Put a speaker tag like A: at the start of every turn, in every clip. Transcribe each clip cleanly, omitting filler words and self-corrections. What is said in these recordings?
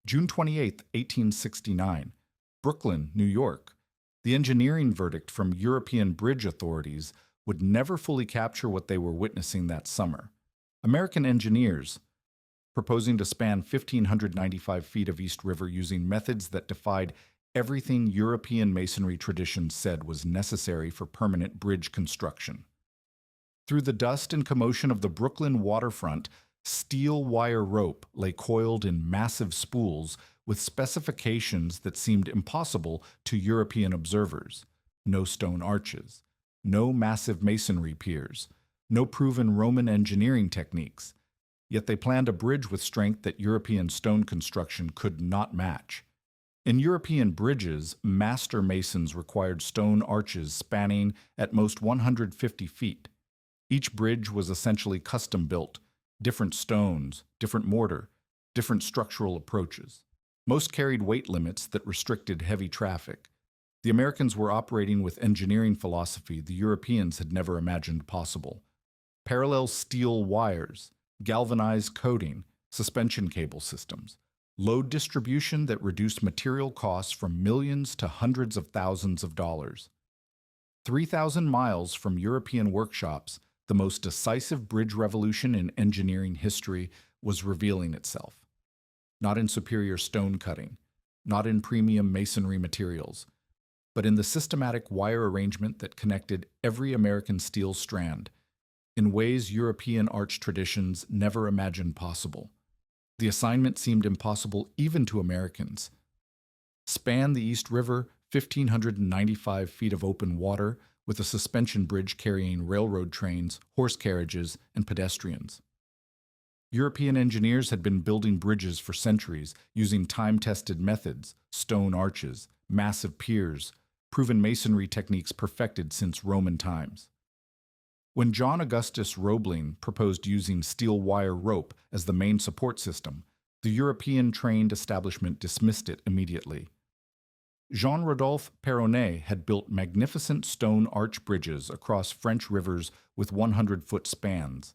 A: June 28, 1869, Brooklyn, New York. The engineering verdict from European bridge authorities would never fully capture what they were witnessing that summer. American engineers, proposing to span 1,595 feet of East River using methods that defied everything European masonry tradition said was necessary for permanent bridge construction. Through the dust and commotion of the Brooklyn waterfront, steel wire rope lay coiled in massive spools with specifications that seemed impossible to European observers. No stone arches, no massive masonry piers, no proven Roman engineering techniques. Yet they planned a bridge with strength that European stone construction could not match. In European bridges, master masons required stone arches spanning at most 150 feet. Each bridge was essentially custom-built, different stones, different mortar, different structural approaches. Most carried weight limits that restricted heavy traffic. The Americans were operating with engineering philosophy the Europeans had never imagined possible. Parallel steel wires, galvanized coating, suspension cable systems, load distribution that reduced material costs from millions to hundreds of thousands of dollars. 3,000 miles from European workshops, the most decisive bridge revolution in engineering history was revealing itself. Not in superior stone cutting, not in premium masonry materials, but in the systematic wire arrangement that connected every American steel strand, in ways European arch traditions never imagined possible. The assignment seemed impossible even to Americans. Span the East River, 1,595 feet of open water, with a suspension bridge carrying railroad trains, horse carriages, and pedestrians. European engineers had been building bridges for centuries using time-tested methods, stone arches, massive piers, proven masonry techniques perfected since Roman times. When John Augustus Roebling proposed using steel wire rope as the main support system, the European trained establishment dismissed it immediately. Jean-Rodolphe Perronnet had built magnificent stone arch bridges across French rivers with 100-foot spans.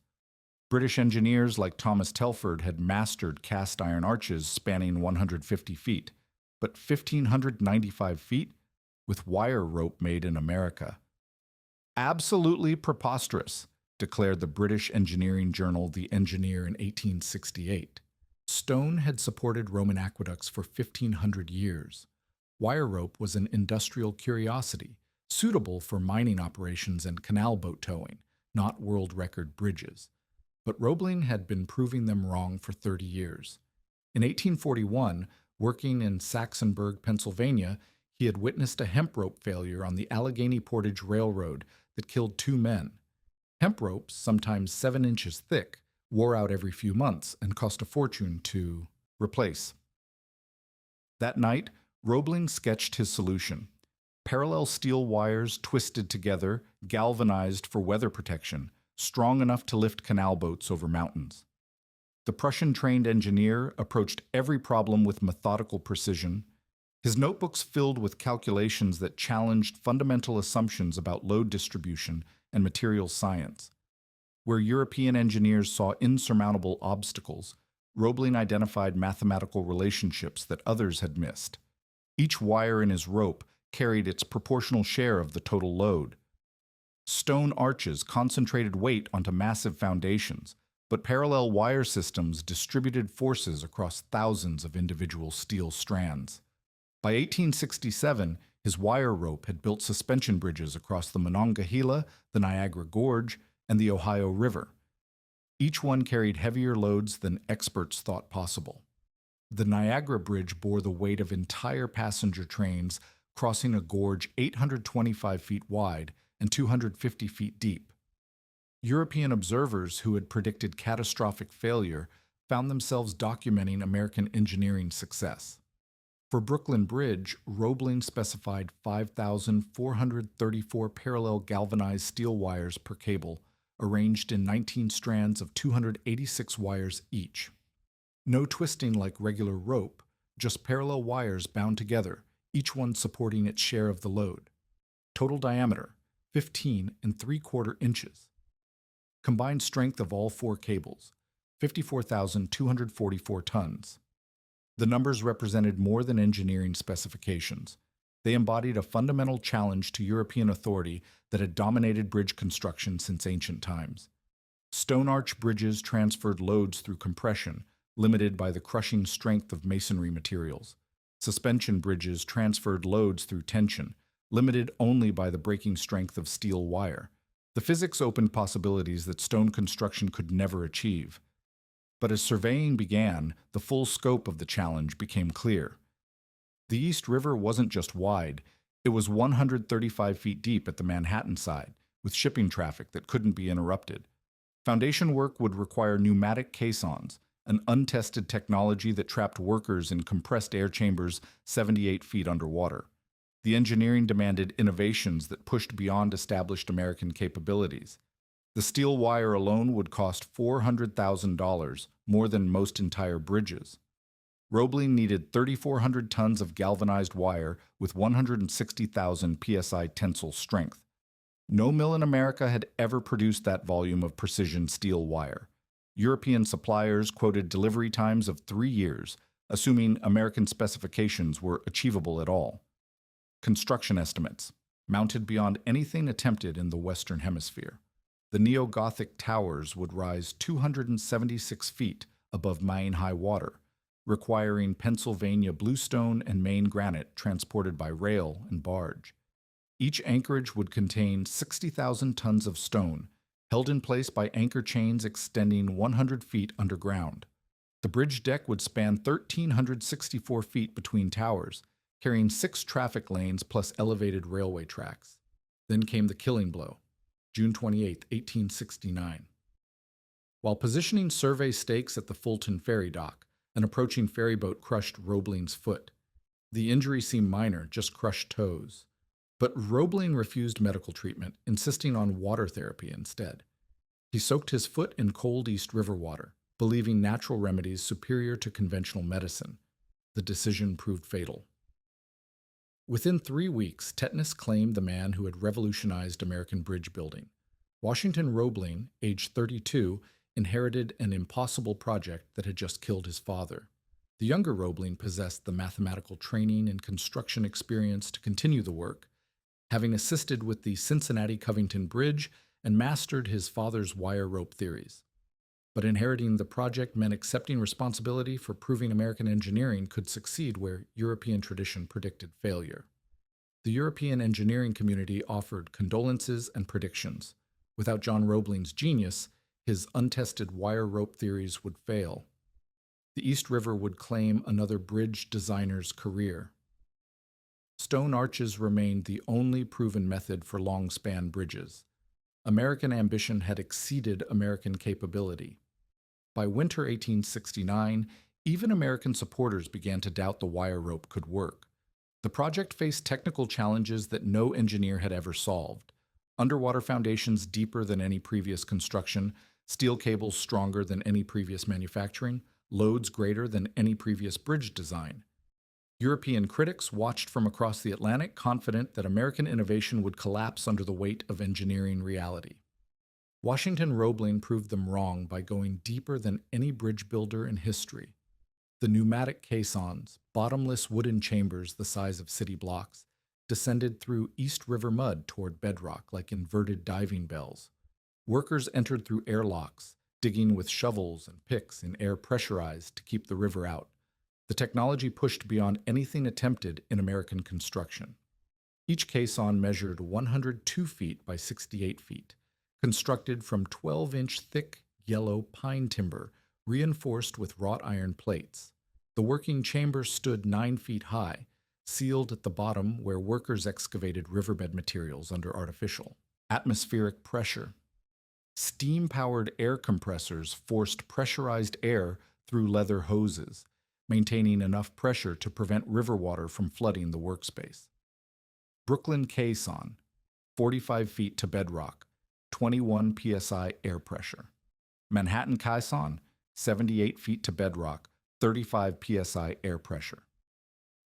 A: British engineers like Thomas Telford had mastered cast iron arches spanning 150 feet, but 1,595 feet with wire rope made in America. Absolutely preposterous, declared the British engineering journal The Engineer in 1868. Stone had supported Roman aqueducts for 1,500 years. Wire rope was an industrial curiosity, suitable for mining operations and canal boat towing, not world record bridges. But Roebling had been proving them wrong for 30 years. In 1841, working in Saxonburg, Pennsylvania, he had witnessed a hemp rope failure on the Allegheny Portage Railroad that killed 2 men. Hemp ropes, sometimes 7 inches thick, wore out every few months and cost a fortune to replace. That night, Roebling sketched his solution. Parallel steel wires twisted together, galvanized for weather protection, strong enough to lift canal boats over mountains. The Prussian-trained engineer approached every problem with methodical precision, his notebooks filled with calculations that challenged fundamental assumptions about load distribution and materials science. Where European engineers saw insurmountable obstacles, Roebling identified mathematical relationships that others had missed. Each wire in his rope carried its proportional share of the total load. Stone arches concentrated weight onto massive foundations, but parallel wire systems distributed forces across thousands of individual steel strands. By 1867, his wire rope had built suspension bridges across the Monongahela, the Niagara Gorge, and the Ohio River. Each one carried heavier loads than experts thought possible. The Niagara Bridge bore the weight of entire passenger trains crossing a gorge 825 feet wide and 250 feet deep. European observers who had predicted catastrophic failure found themselves documenting American engineering success. For Brooklyn Bridge, Roebling specified 5,434 parallel galvanized steel wires per cable, arranged in 19 strands of 286 wires each. No twisting like regular rope, just parallel wires bound together, each one supporting its share of the load. Total diameter, 15 3/4 inches. Combined strength of all 4 cables, 54,244 tons. The numbers represented more than engineering specifications. They embodied a fundamental challenge to European authority that had dominated bridge construction since ancient times. Stone arch bridges transferred loads through compression, limited by the crushing strength of masonry materials. Suspension bridges transferred loads through tension, limited only by the breaking strength of steel wire. The physics opened possibilities that stone construction could never achieve. But as surveying began, the full scope of the challenge became clear. The East River wasn't just wide, it was 135 feet deep at the Manhattan side, with shipping traffic that couldn't be interrupted. Foundation work would require pneumatic caissons, an untested technology that trapped workers in compressed air chambers 78 feet underwater. The engineering demanded innovations that pushed beyond established American capabilities. The steel wire alone would cost $400,000, more than most entire bridges. Roebling needed 3,400 tons of galvanized wire with 160,000 psi tensile strength. No mill in America had ever produced that volume of precision steel wire. European suppliers quoted delivery times of 3 years, assuming American specifications were achievable at all. Construction estimates, mounted beyond anything attempted in the Western Hemisphere. The neo-Gothic towers would rise 276 feet above Maine-high water, requiring Pennsylvania bluestone and Maine granite transported by rail and barge. Each anchorage would contain 60,000 tons of stone, held in place by anchor chains extending 100 feet underground. The bridge deck would span 1,364 feet between towers, carrying 6 traffic lanes plus elevated railway tracks. Then came the killing blow, June 28, 1869. While positioning survey stakes at the Fulton ferry dock, an approaching ferryboat crushed Roebling's foot. The injury seemed minor, just crushed toes. But Roebling refused medical treatment, insisting on water therapy instead. He soaked his foot in cold East River water, believing natural remedies superior to conventional medicine. The decision proved fatal. Within 3 weeks, tetanus claimed the man who had revolutionized American bridge building. Washington Roebling, age 32, inherited an impossible project that had just killed his father. The younger Roebling possessed the mathematical training and construction experience to continue the work, having assisted with the Cincinnati-Covington Bridge and mastered his father's wire rope theories. But inheriting the project meant accepting responsibility for proving American engineering could succeed where European tradition predicted failure. The European engineering community offered condolences and predictions. Without John Roebling's genius, his untested wire rope theories would fail. The East River would claim another bridge designer's career. Stone arches remained the only proven method for long-span bridges. American ambition had exceeded American capability. By winter 1869, even American supporters began to doubt the wire rope could work. The project faced technical challenges that no engineer had ever solved. Underwater foundations deeper than any previous construction, steel cables stronger than any previous manufacturing, loads greater than any previous bridge design. European critics watched from across the Atlantic, confident that American innovation would collapse under the weight of engineering reality. Washington Roebling proved them wrong by going deeper than any bridge builder in history. The pneumatic caissons, bottomless wooden chambers the size of city blocks, descended through East River mud toward bedrock like inverted diving bells. Workers entered through airlocks, digging with shovels and picks in air pressurized to keep the river out. The technology pushed beyond anything attempted in American construction. Each caisson measured 102 feet by 68 feet, constructed from 12-inch thick yellow pine timber reinforced with wrought iron plates. The working chamber stood 9 feet high, sealed at the bottom where workers excavated riverbed materials under artificial atmospheric pressure. Steam-powered air compressors forced pressurized air through leather hoses, maintaining enough pressure to prevent river water from flooding the workspace. Brooklyn caisson, 45 feet to bedrock, 21 psi air pressure. Manhattan caisson, 78 feet to bedrock, 35 psi air pressure.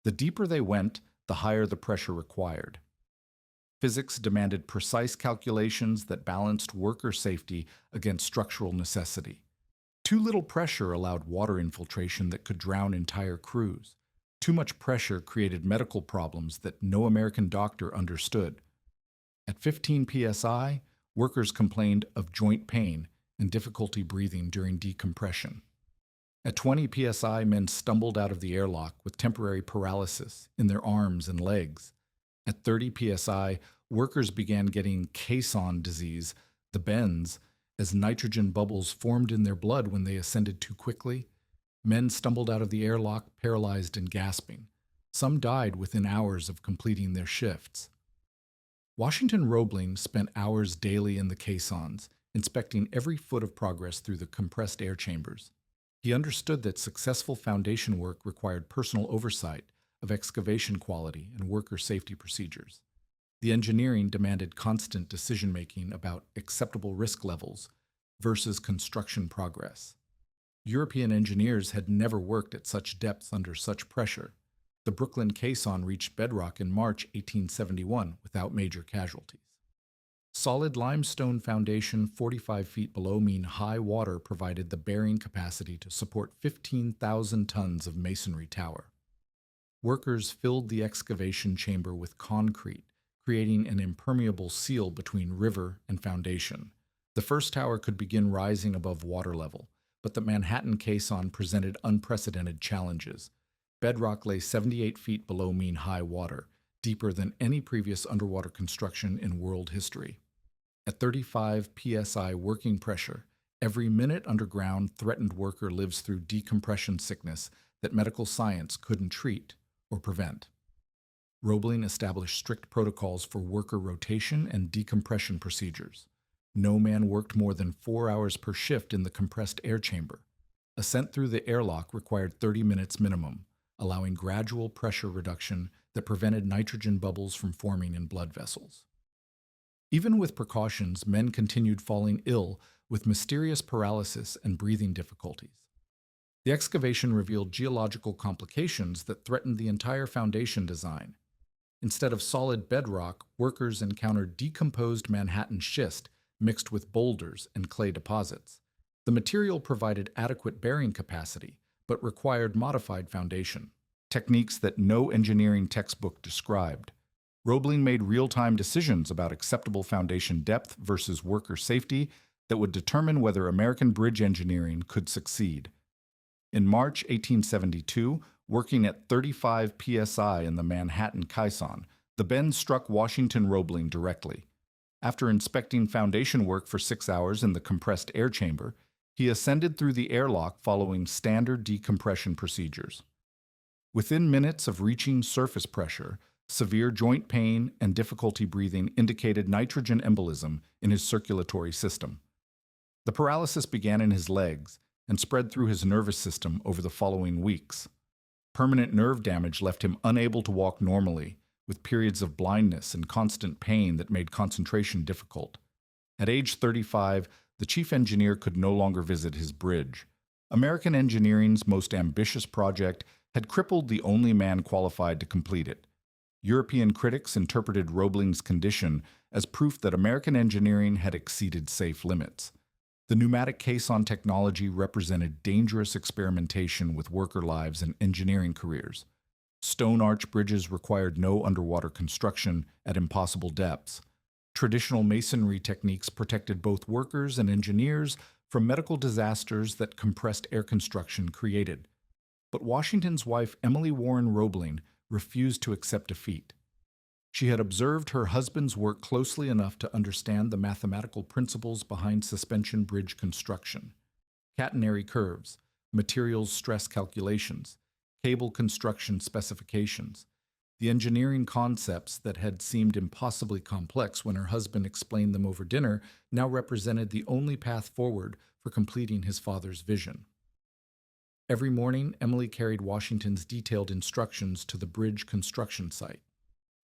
A: The deeper they went, the higher the pressure required. Physics demanded precise calculations that balanced worker safety against structural necessity. Too little pressure allowed water infiltration that could drown entire crews. Too much pressure created medical problems that no American doctor understood. At 15 psi, workers complained of joint pain and difficulty breathing during decompression. At 20 psi, men stumbled out of the airlock with temporary paralysis in their arms and legs. At 30 psi, workers began getting caisson disease, the bends, as nitrogen bubbles formed in their blood when they ascended too quickly. Men stumbled out of the airlock paralyzed and gasping. Some died within hours of completing their shifts. Washington Roebling spent hours daily in the caissons, inspecting every foot of progress through the compressed air chambers. He understood that successful foundation work required personal oversight of excavation quality and worker safety procedures. The engineering demanded constant decision-making about acceptable risk levels versus construction progress. European engineers had never worked at such depths under such pressure. The Brooklyn caisson reached bedrock in March 1871 without major casualties. Solid limestone foundation 45 feet below mean high water provided the bearing capacity to support 15,000 tons of masonry tower. Workers filled the excavation chamber with concrete, creating an impermeable seal between river and foundation. The first tower could begin rising above water level, but the Manhattan caisson presented unprecedented challenges. Bedrock lay 78 feet below mean high water, deeper than any previous underwater construction in world history. At 35 psi working pressure, every minute underground threatened worker lives through decompression sickness that medical science couldn't treat or prevent. Roebling established strict protocols for worker rotation and decompression procedures. No man worked more than 4 hours per shift in the compressed air chamber. Ascent through the airlock required 30 minutes minimum, allowing gradual pressure reduction that prevented nitrogen bubbles from forming in blood vessels. Even with precautions, men continued falling ill with mysterious paralysis and breathing difficulties. The excavation revealed geological complications that threatened the entire foundation design. Instead of solid bedrock, workers encountered decomposed Manhattan schist mixed with boulders and clay deposits. The material provided adequate bearing capacity, but required modified foundation, techniques that no engineering textbook described. Roebling made real-time decisions about acceptable foundation depth versus worker safety that would determine whether American bridge engineering could succeed. In March 1872, working at 35 psi in the Manhattan caisson, the bend struck Washington Roebling directly. After inspecting foundation work for 6 hours in the compressed air chamber, he ascended through the airlock following standard decompression procedures. Within minutes of reaching surface pressure, severe joint pain and difficulty breathing indicated nitrogen embolism in his circulatory system. The paralysis began in his legs and spread through his nervous system over the following weeks. Permanent nerve damage left him unable to walk normally, with periods of blindness and constant pain that made concentration difficult. At age 35, the chief engineer could no longer visit his bridge. American engineering's most ambitious project had crippled the only man qualified to complete it. European critics interpreted Roebling's condition as proof that American engineering had exceeded safe limits. The pneumatic caisson technology represented dangerous experimentation with worker lives and engineering careers. Stone arch bridges required no underwater construction at impossible depths. Traditional masonry techniques protected both workers and engineers from medical disasters that compressed air construction created. But Washington's wife, Emily Warren Roebling, refused to accept defeat. She had observed her husband's work closely enough to understand the mathematical principles behind suspension bridge construction: catenary curves, materials stress calculations, cable construction specifications. The engineering concepts that had seemed impossibly complex when her husband explained them over dinner now represented the only path forward for completing his father's vision. Every morning, Emily carried Washington's detailed instructions to the bridge construction site.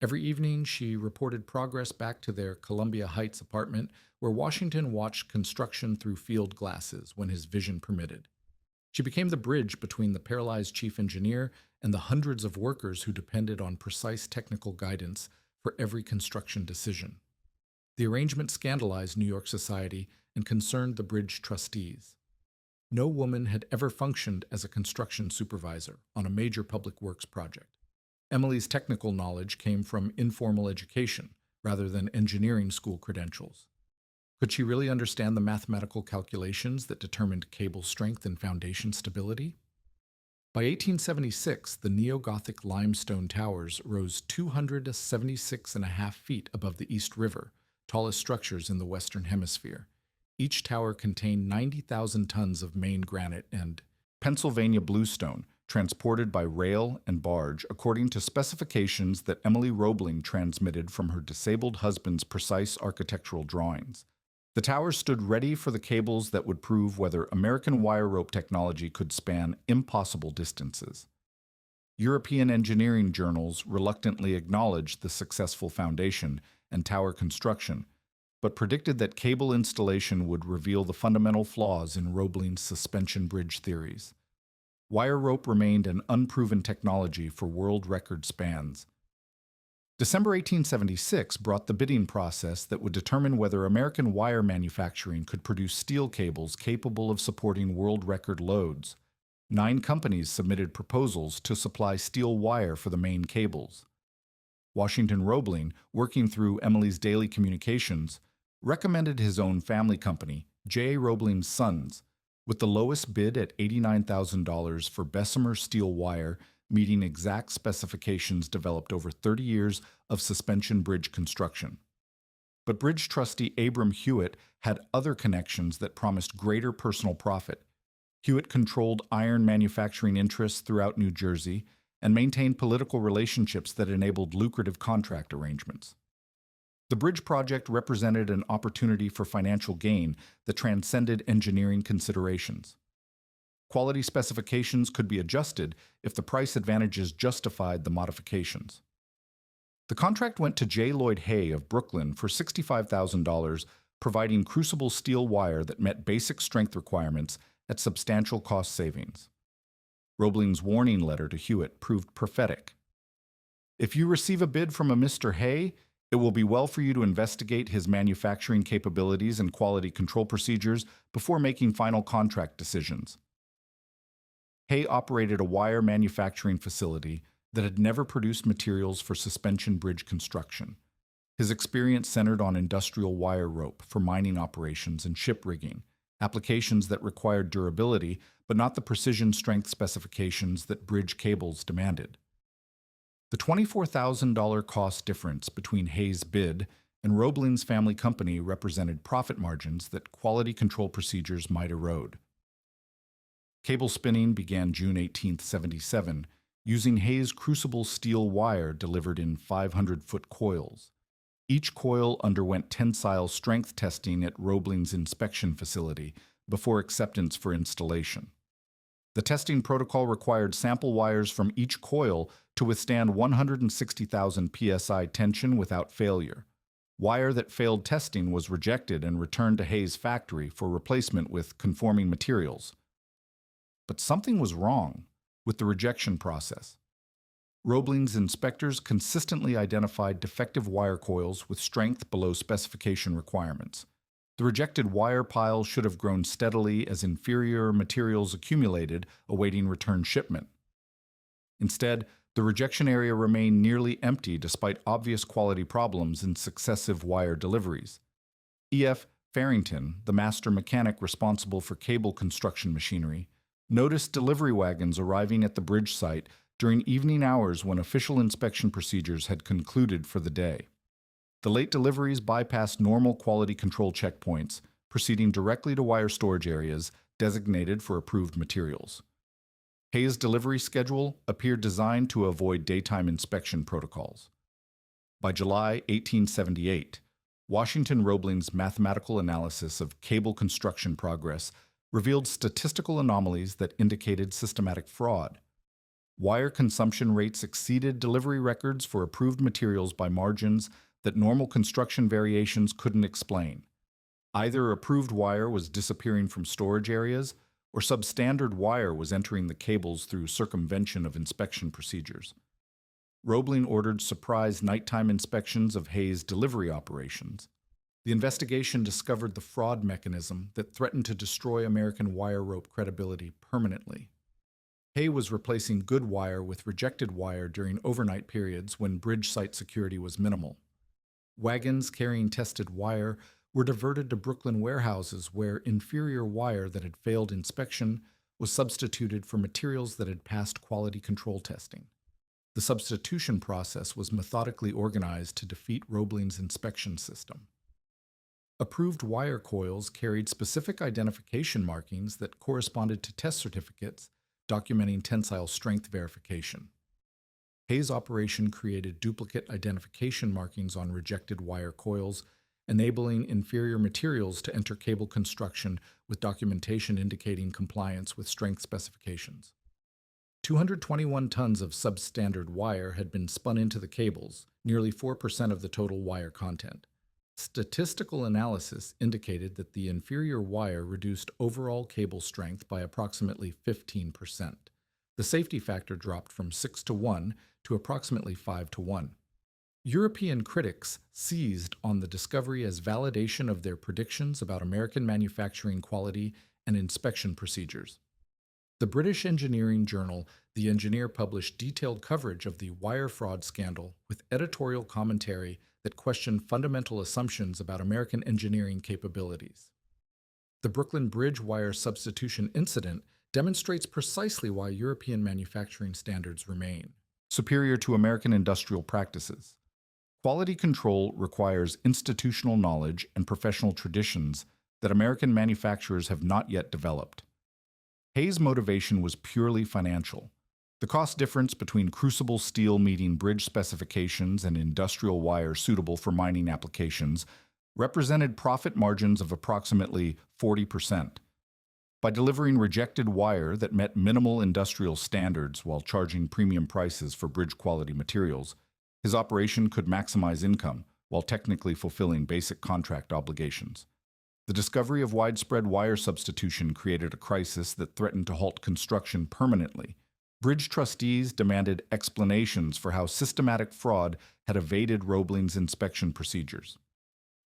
A: Every evening, she reported progress back to their Columbia Heights apartment, where Washington watched construction through field glasses when his vision permitted. She became the bridge between the paralyzed chief engineer and the hundreds of workers who depended on precise technical guidance for every construction decision. The arrangement scandalized New York society and concerned the bridge trustees. No woman had ever functioned as a construction supervisor on a major public works project. Emily's technical knowledge came from informal education rather than engineering school credentials. Could she really understand the mathematical calculations that determined cable strength and foundation stability? By 1876, the neo-Gothic limestone towers rose 276.5 feet above the East River, tallest structures in the Western Hemisphere. Each tower contained 90,000 tons of Maine granite and Pennsylvania bluestone, transported by rail and barge according to specifications that Emily Roebling transmitted from her disabled husband's precise architectural drawings. The towers stood ready for the cables that would prove whether American wire rope technology could span impossible distances. European engineering journals reluctantly acknowledged the successful foundation and tower construction, but predicted that cable installation would reveal the fundamental flaws in Roebling's suspension bridge theories. Wire rope remained an unproven technology for world record spans. December 1876 brought the bidding process that would determine whether American wire manufacturing could produce steel cables capable of supporting world record loads. 9 companies submitted proposals to supply steel wire for the main cables. Washington Roebling, working through Emily's daily communications, recommended his own family company, J. A. Roebling's Sons, with the lowest bid at $89,000 for Bessemer steel wire, meeting exact specifications developed over 30 years of suspension bridge construction. But bridge trustee Abram Hewitt had other connections that promised greater personal profit. Hewitt controlled iron manufacturing interests throughout New Jersey and maintained political relationships that enabled lucrative contract arrangements. The bridge project represented an opportunity for financial gain that transcended engineering considerations. Quality specifications could be adjusted if the price advantages justified the modifications. The contract went to J. Lloyd Hay of Brooklyn for $65,000, providing crucible steel wire that met basic strength requirements at substantial cost savings. Roebling's warning letter to Hewitt proved prophetic. If you receive a bid from a Mr. Hay, it will be well for you to investigate his manufacturing capabilities and quality control procedures before making final contract decisions. Hay operated a wire manufacturing facility that had never produced materials for suspension bridge construction. His experience centered on industrial wire rope for mining operations and ship rigging, applications that required durability but not the precision strength specifications that bridge cables demanded. The $24,000 cost difference between Hay's bid and Roebling's family company represented profit margins that quality control procedures might erode. Cable spinning began June 1877, using Hay's crucible steel wire delivered in 500-foot coils. Each coil underwent tensile strength testing at Roebling's inspection facility before acceptance for installation. The testing protocol required sample wires from each coil to withstand 160,000 psi tension without failure. Wire that failed testing was rejected and returned to Hay's factory for replacement with conforming materials. But something was wrong with the rejection process. Roebling's inspectors consistently identified defective wire coils with strength below specification requirements. The rejected wire pile should have grown steadily as inferior materials accumulated, awaiting return shipment. Instead, the rejection area remained nearly empty despite obvious quality problems in successive wire deliveries. E.F. Farrington, the master mechanic responsible for cable construction machinery, noticed delivery wagons arriving at the bridge site during evening hours when official inspection procedures had concluded for the day. The late deliveries bypassed normal quality control checkpoints, proceeding directly to wire storage areas designated for approved materials. Hay's delivery schedule appeared designed to avoid daytime inspection protocols. By July 1878, Washington Roebling's mathematical analysis of cable construction progress revealed statistical anomalies that indicated systematic fraud. Wire consumption rates exceeded delivery records for approved materials by margins that normal construction variations couldn't explain. Either approved wire was disappearing from storage areas, or substandard wire was entering the cables through circumvention of inspection procedures. Roebling ordered surprise nighttime inspections of Hay's delivery operations. The investigation discovered the fraud mechanism that threatened to destroy American wire rope credibility permanently. Hay was replacing good wire with rejected wire during overnight periods when bridge site security was minimal. Wagons carrying tested wire were diverted to Brooklyn warehouses where inferior wire that had failed inspection was substituted for materials that had passed quality control testing. The substitution process was methodically organized to defeat Roebling's inspection system. Approved wire coils carried specific identification markings that corresponded to test certificates documenting tensile strength verification. Hay's operation created duplicate identification markings on rejected wire coils, enabling inferior materials to enter cable construction with documentation indicating compliance with strength specifications. 221 tons of substandard wire had been spun into the cables, nearly 4% of the total wire content. Statistical analysis indicated that the inferior wire reduced overall cable strength by approximately 15%. The safety factor dropped from 6-1 to approximately 5-1. European critics seized on the discovery as validation of their predictions about American manufacturing quality and inspection procedures. The British engineering journal The Engineer published detailed coverage of the wire fraud scandal with editorial commentary that questioned fundamental assumptions about American engineering capabilities. The Brooklyn Bridge wire substitution incident demonstrates precisely why European manufacturing standards remain superior to American industrial practices. Quality control requires institutional knowledge and professional traditions that American manufacturers have not yet developed. Hay's motivation was purely financial. The cost difference between crucible steel meeting bridge specifications and industrial wire suitable for mining applications represented profit margins of approximately 40%. By delivering rejected wire that met minimal industrial standards while charging premium prices for bridge quality materials, his operation could maximize income while technically fulfilling basic contract obligations. The discovery of widespread wire substitution created a crisis that threatened to halt construction permanently. Bridge trustees demanded explanations for how systematic fraud had evaded Roebling's inspection procedures.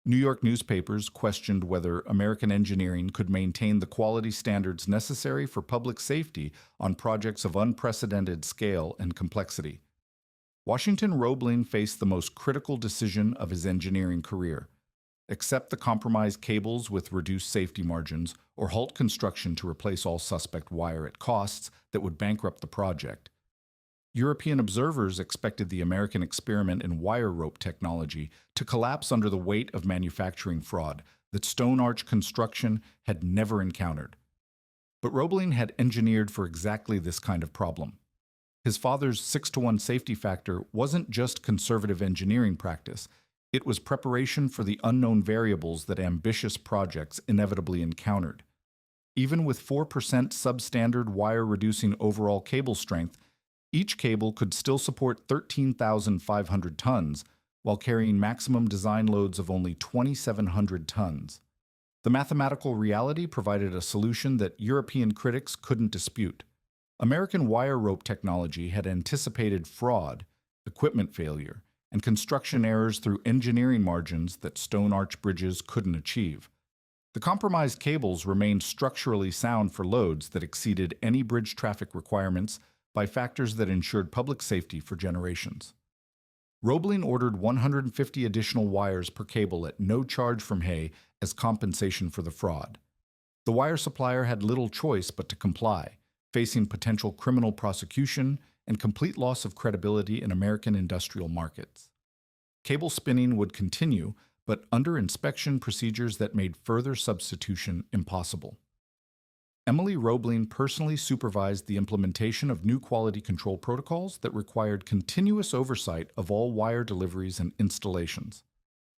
A: New York newspapers questioned whether American engineering could maintain the quality standards necessary for public safety on projects of unprecedented scale and complexity. Washington Roebling faced the most critical decision of his engineering career: accept the compromised cables with reduced safety margins, or halt construction to replace all suspect wire at costs that would bankrupt the project. European observers expected the American experiment in wire rope technology to collapse under the weight of manufacturing fraud that stone arch construction had never encountered. But Roebling had engineered for exactly this kind of problem. His father's 6-1 safety factor wasn't just conservative engineering practice. It was preparation for the unknown variables that ambitious projects inevitably encountered. Even with 4% substandard wire-reducing overall cable strength, each cable could still support 13,500 tons while carrying maximum design loads of only 2,700 tons. The mathematical reality provided a solution that European critics couldn't dispute. American wire rope technology had anticipated fraud, equipment failure, and construction errors through engineering margins that stone arch bridges couldn't achieve. The compromised cables remained structurally sound for loads that exceeded any bridge traffic requirements by factors that ensured public safety for generations. Roebling ordered 150 additional wires per cable at no charge from Hay as compensation for the fraud. The wire supplier had little choice but to comply, facing potential criminal prosecution and complete loss of credibility in American industrial markets. Cable spinning would continue, but under inspection procedures that made further substitution impossible. Emily Roebling personally supervised the implementation of new quality control protocols that required continuous oversight of all wire deliveries and installations.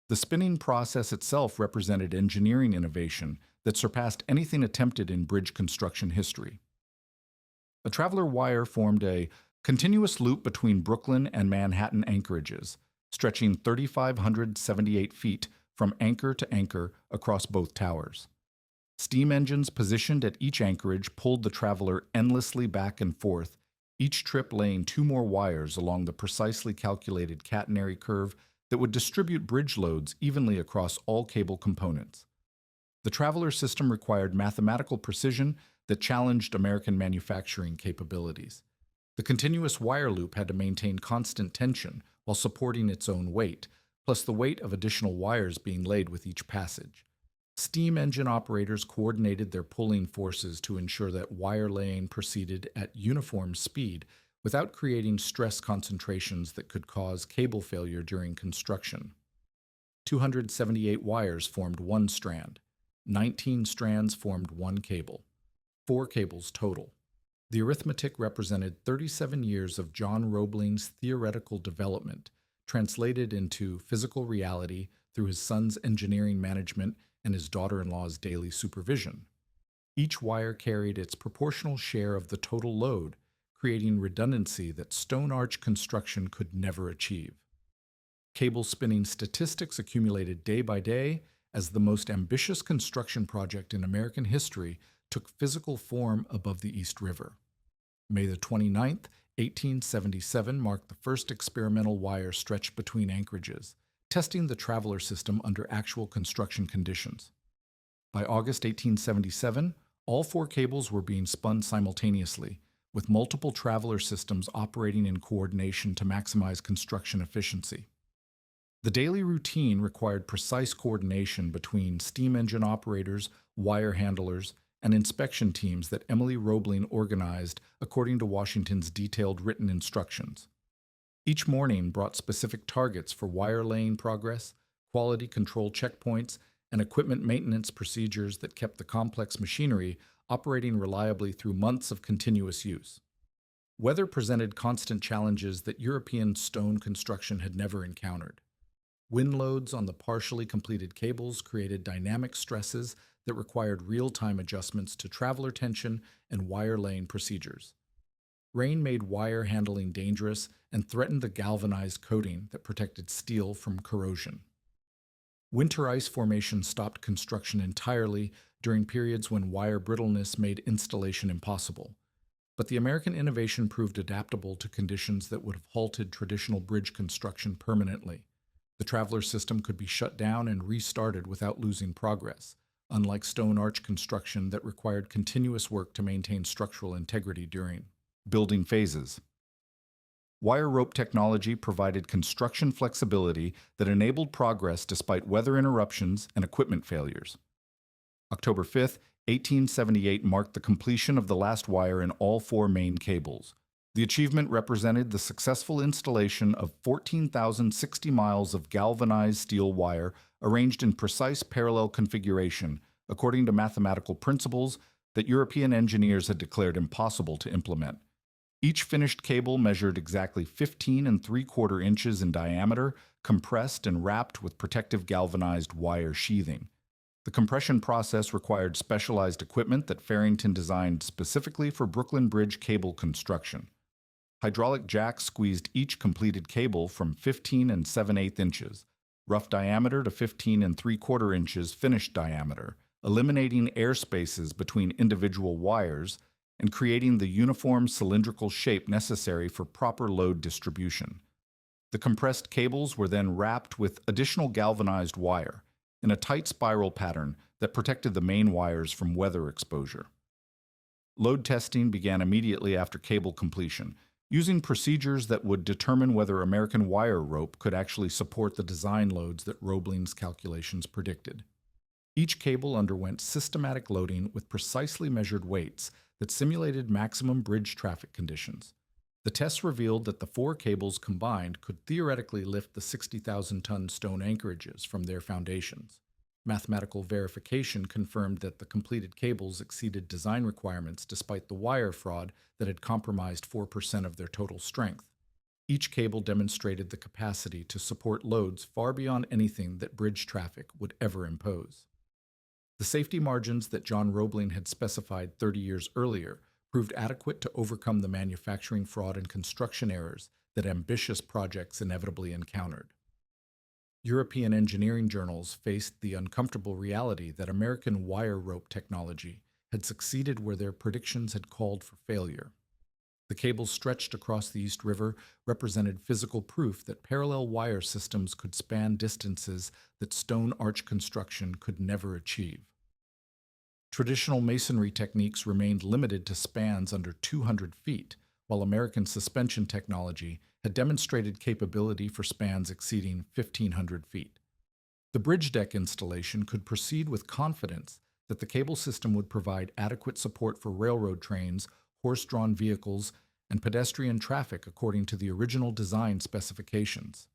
A: The spinning process itself represented engineering innovation that surpassed anything attempted in bridge construction history. A traveler wire formed a continuous loop between Brooklyn and Manhattan anchorages, stretching 3,578 feet from anchor to anchor across both towers. Steam engines positioned at each anchorage pulled the traveler endlessly back and forth, each trip laying 2 more wires along the precisely calculated catenary curve that would distribute bridge loads evenly across all cable components. The Traveler system required mathematical precision that challenged American manufacturing capabilities. The continuous wire loop had to maintain constant tension while supporting its own weight, plus the weight of additional wires being laid with each passage. Steam engine operators coordinated their pulling forces to ensure that wire laying proceeded at uniform speed without creating stress concentrations that could cause cable failure during construction. 278 wires formed one strand. 19 strands formed one cable. 4 cables total. The arithmetic represented 37 years of John Roebling's theoretical development, translated into physical reality through his son's engineering management and his daughter-in-law's daily supervision. Each wire carried its proportional share of the total load, creating redundancy that stone arch construction could never achieve. Cable spinning statistics accumulated day by day as the most ambitious construction project in American history took physical form above the East River. May the 29th, 1877 marked the first experimental wire stretched between anchorages, testing the Traveler system under actual construction conditions. By August 1877, all 4 cables were being spun simultaneously, with multiple Traveler systems operating in coordination to maximize construction efficiency. The daily routine required precise coordination between steam engine operators, wire handlers, and inspection teams that Emily Roebling organized according to Washington's detailed written instructions. Each morning brought specific targets for wire laying progress, quality control checkpoints, and equipment maintenance procedures that kept the complex machinery operating reliably through months of continuous use. Weather presented constant challenges that European stone construction had never encountered. Wind loads on the partially completed cables created dynamic stresses that required real-time adjustments to traveler tension and wire laying procedures. Rain made wire handling dangerous and threatened the galvanized coating that protected steel from corrosion. Winter ice formation stopped construction entirely during periods when wire brittleness made installation impossible. But the American innovation proved adaptable to conditions that would have halted traditional bridge construction permanently. The Traveler system could be shut down and restarted without losing progress, unlike stone arch construction that required continuous work to maintain structural integrity during building phases. Wire rope technology provided construction flexibility that enabled progress despite weather interruptions and equipment failures. October 5, 1878 marked the completion of the last wire in all 4 main cables. The achievement represented the successful installation of 14,060 miles of galvanized steel wire arranged in precise parallel configuration, according to mathematical principles that European engineers had declared impossible to implement. Each finished cable measured exactly 15 3/4 inches in diameter, compressed and wrapped with protective galvanized wire sheathing. The compression process required specialized equipment that Farrington designed specifically for Brooklyn Bridge cable construction. Hydraulic jacks squeezed each completed cable from 15 7/8 inches, rough diameter, to 15 3/4 inches finished diameter, eliminating air spaces between individual wires and creating the uniform cylindrical shape necessary for proper load distribution. The compressed cables were then wrapped with additional galvanized wire in a tight spiral pattern that protected the main wires from weather exposure. Load testing began immediately after cable completion, using procedures that would determine whether American wire rope could actually support the design loads that Roebling's calculations predicted. Each cable underwent systematic loading with precisely measured weights that simulated maximum bridge traffic conditions. The tests revealed that the 4 cables combined could theoretically lift the 60,000-ton stone anchorages from their foundations. Mathematical verification confirmed that the completed cables exceeded design requirements despite the wire fraud that had compromised 4% of their total strength. Each cable demonstrated the capacity to support loads far beyond anything that bridge traffic would ever impose. The safety margins that John Roebling had specified 30 years earlier proved adequate to overcome the manufacturing fraud and construction errors that ambitious projects inevitably encountered. European engineering journals faced the uncomfortable reality that American wire rope technology had succeeded where their predictions had called for failure. The cables stretched across the East River represented physical proof that parallel wire systems could span distances that stone arch construction could never achieve. Traditional masonry techniques remained limited to spans under 200 feet, while American suspension technology had demonstrated capability for spans exceeding 1,500 feet. The bridge deck installation could proceed with confidence that the cable system would provide adequate support for railroad trains, horse-drawn vehicles, and pedestrian traffic according to the original design specifications.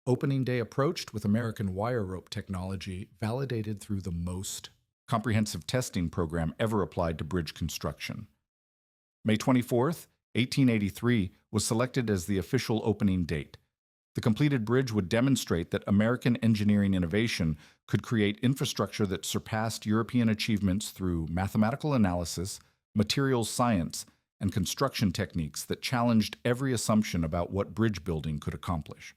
A: Opening day approached with American wire rope technology validated through the most comprehensive testing program ever applied to bridge construction. May 24th, 1883 was selected as the official opening date. The completed bridge would demonstrate that American engineering innovation could create infrastructure that surpassed European achievements through mathematical analysis, materials science, and construction techniques that challenged every assumption about what bridge building could accomplish.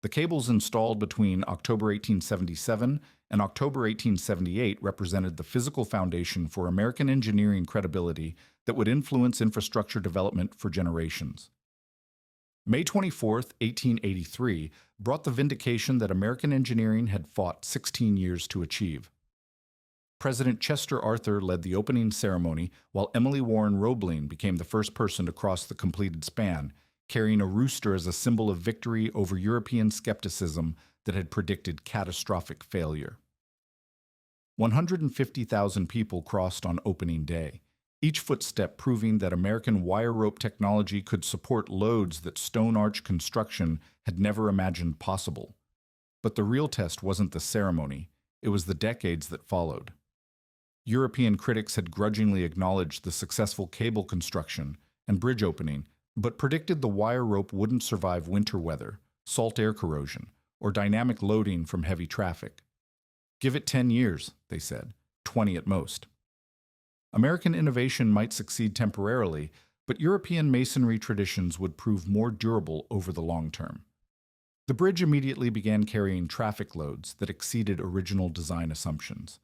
A: The cables installed between October 1877 and October 1878 represented the physical foundation for American engineering credibility that would influence infrastructure development for generations. May 24, 1883, brought the vindication that American engineering had fought 16 years to achieve. President Chester Arthur led the opening ceremony, while Emily Warren Roebling became the first person to cross the completed span, carrying a rooster as a symbol of victory over European skepticism that had predicted catastrophic failure. 150,000 people crossed on opening day, each footstep proving that American wire rope technology could support loads that stone arch construction had never imagined possible. But the real test wasn't the ceremony, it was the decades that followed. European critics had grudgingly acknowledged the successful cable construction and bridge opening, but predicted the wire rope wouldn't survive winter weather, salt air corrosion, or dynamic loading from heavy traffic. Give it 10 years, they said, 20 at most. American innovation might succeed temporarily, but European masonry traditions would prove more durable over the long term. The bridge immediately began carrying traffic loads that exceeded original design assumptions.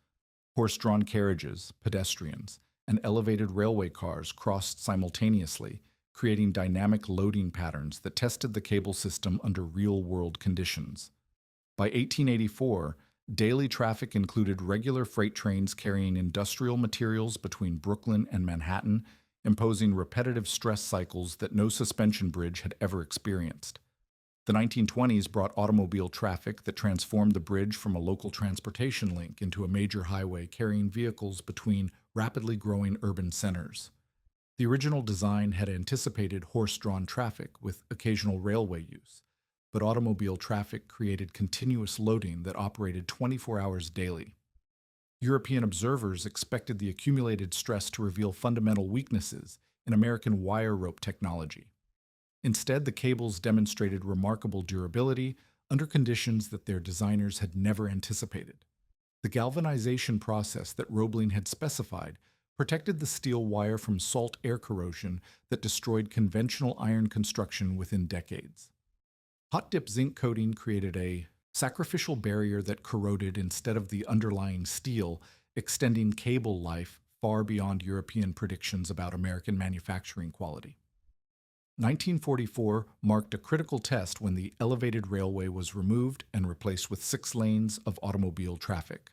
A: Horse-drawn carriages, pedestrians, and elevated railway cars crossed simultaneously, creating dynamic loading patterns that tested the cable system under real-world conditions. By 1884, daily traffic included regular freight trains carrying industrial materials between Brooklyn and Manhattan, imposing repetitive stress cycles that no suspension bridge had ever experienced. The 1920s brought automobile traffic that transformed the bridge from a local transportation link into a major highway carrying vehicles between rapidly growing urban centers. The original design had anticipated horse-drawn traffic with occasional railway use, but automobile traffic created continuous loading that operated 24 hours daily. European observers expected the accumulated stress to reveal fundamental weaknesses in American wire rope technology. Instead, the cables demonstrated remarkable durability under conditions that their designers had never anticipated. The galvanization process that Roebling had specified protected the steel wire from salt air corrosion that destroyed conventional iron construction within decades. Hot-dip zinc coating created a sacrificial barrier that corroded instead of the underlying steel, extending cable life far beyond European predictions about American manufacturing quality. 1944 marked a critical test when the elevated railway was removed and replaced with 6 lanes of automobile traffic.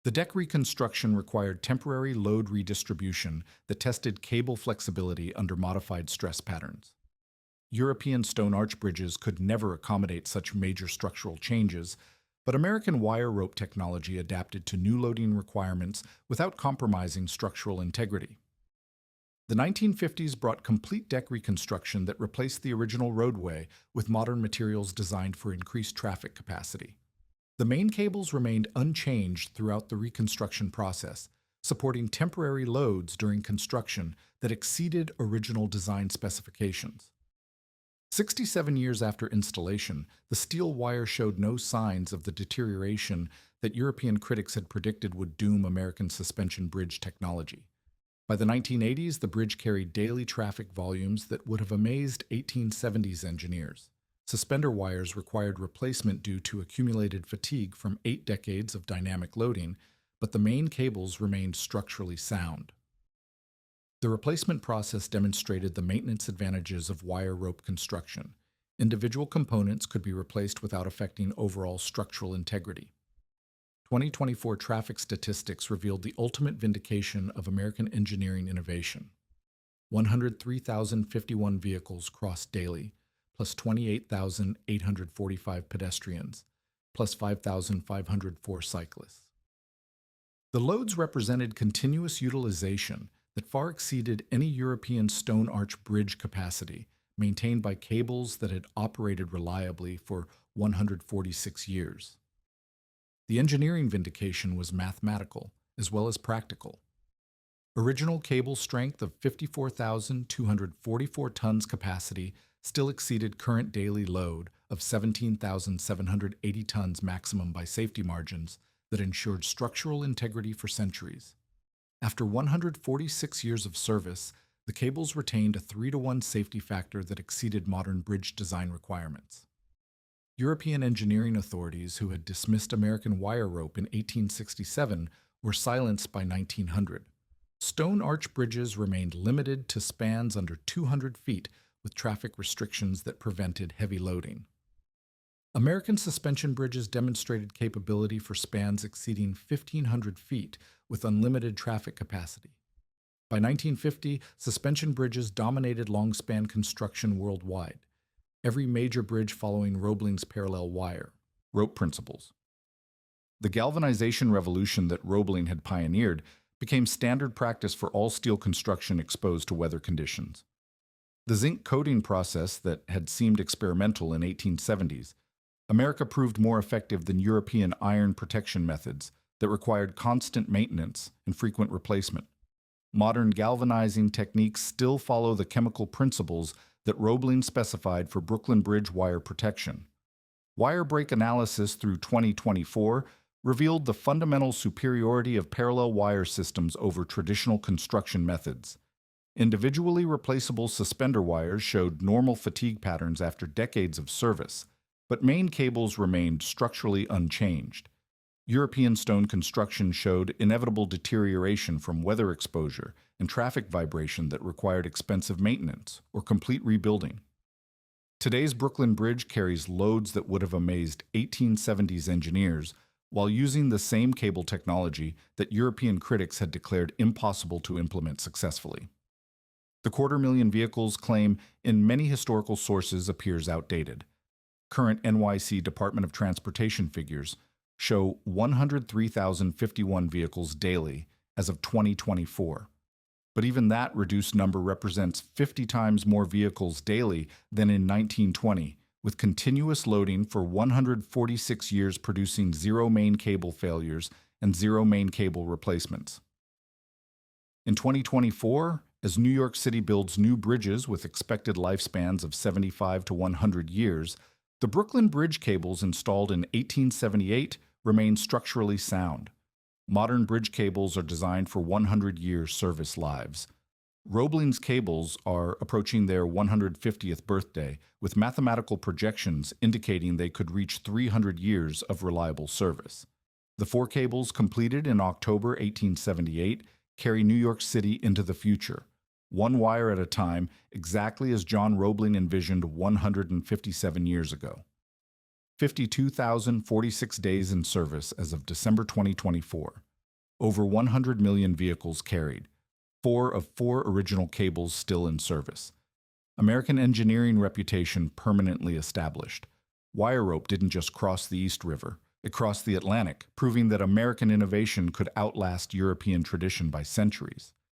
A: The deck reconstruction required temporary load redistribution that tested cable flexibility under modified stress patterns. European stone arch bridges could never accommodate such major structural changes, but American wire rope technology adapted to new loading requirements without compromising structural integrity. The 1950s brought complete deck reconstruction that replaced the original roadway with modern materials designed for increased traffic capacity. The main cables remained unchanged throughout the reconstruction process, supporting temporary loads during construction that exceeded original design specifications. 67 years after installation, the steel wire showed no signs of the deterioration that European critics had predicted would doom American suspension bridge technology. By the 1980s, the bridge carried daily traffic volumes that would have amazed 1870s engineers. Suspender wires required replacement due to accumulated fatigue from 8 decades of dynamic loading, but the main cables remained structurally sound. The replacement process demonstrated the maintenance advantages of wire rope construction. Individual components could be replaced without affecting overall structural integrity. 2024 traffic statistics revealed the ultimate vindication of American engineering innovation. 103,051 vehicles crossed daily, plus 28,845 pedestrians, plus 5,504 cyclists. The loads represented continuous utilization that far exceeded any European stone arch bridge capacity, maintained by cables that had operated reliably for 146 years. The engineering vindication was mathematical as well as practical. Original cable strength of 54,244 tons capacity still exceeded current daily load of 17,780 tons maximum by safety margins that ensured structural integrity for centuries. After 146 years of service, the cables retained a 3-to-1 safety factor that exceeded modern bridge design requirements. European engineering authorities who had dismissed American wire rope in 1867 were silenced by 1900. Stone arch bridges remained limited to spans under 200 feet with traffic restrictions that prevented heavy loading. American suspension bridges demonstrated capability for spans exceeding 1,500 feet with unlimited traffic capacity. By 1950, suspension bridges dominated long-span construction worldwide. Every major bridge following Roebling's parallel wire, rope principles. The galvanization revolution that Roebling had pioneered became standard practice for all steel construction exposed to weather conditions. The zinc coating process that had seemed experimental in 1870s, America proved more effective than European iron protection methods that required constant maintenance and frequent replacement. Modern galvanizing techniques still follow the chemical principles that Roebling specified for Brooklyn Bridge wire protection. Wire break analysis through 2024 revealed the fundamental superiority of parallel wire systems over traditional construction methods. Individually replaceable suspender wires showed normal fatigue patterns after decades of service, but main cables remained structurally unchanged. European stone construction showed inevitable deterioration from weather exposure and traffic vibration that required expensive maintenance or complete rebuilding. Today's Brooklyn Bridge carries loads that would have amazed 1870s engineers while using the same cable technology that European critics had declared impossible to implement successfully. The 250,000 vehicles claim in many historical sources appears outdated. Current NYC Department of Transportation figures show 103,051 vehicles daily as of 2024. But even that reduced number represents 50 times more vehicles daily than in 1920, with continuous loading for 146 years producing zero main cable failures and zero main cable replacements. In 2024, as New York City builds new bridges with expected lifespans of 75 to 100 years, the Brooklyn Bridge cables installed in 1878 remain structurally sound. Modern bridge cables are designed for 100-year service lives. Roebling's cables are approaching their 150th birthday, with mathematical projections indicating they could reach 300 years of reliable service. The 4 cables completed in October 1878 carry New York City into the future, one wire at a time, exactly as John Roebling envisioned 157 years ago. 52,046 days in service as of December 2024. Over 100 million vehicles carried. 4 of 4 original cables still in service. American engineering reputation permanently established. Wire rope didn't just cross the East River, it crossed the Atlantic, proving that American innovation could outlast European tradition by centuries.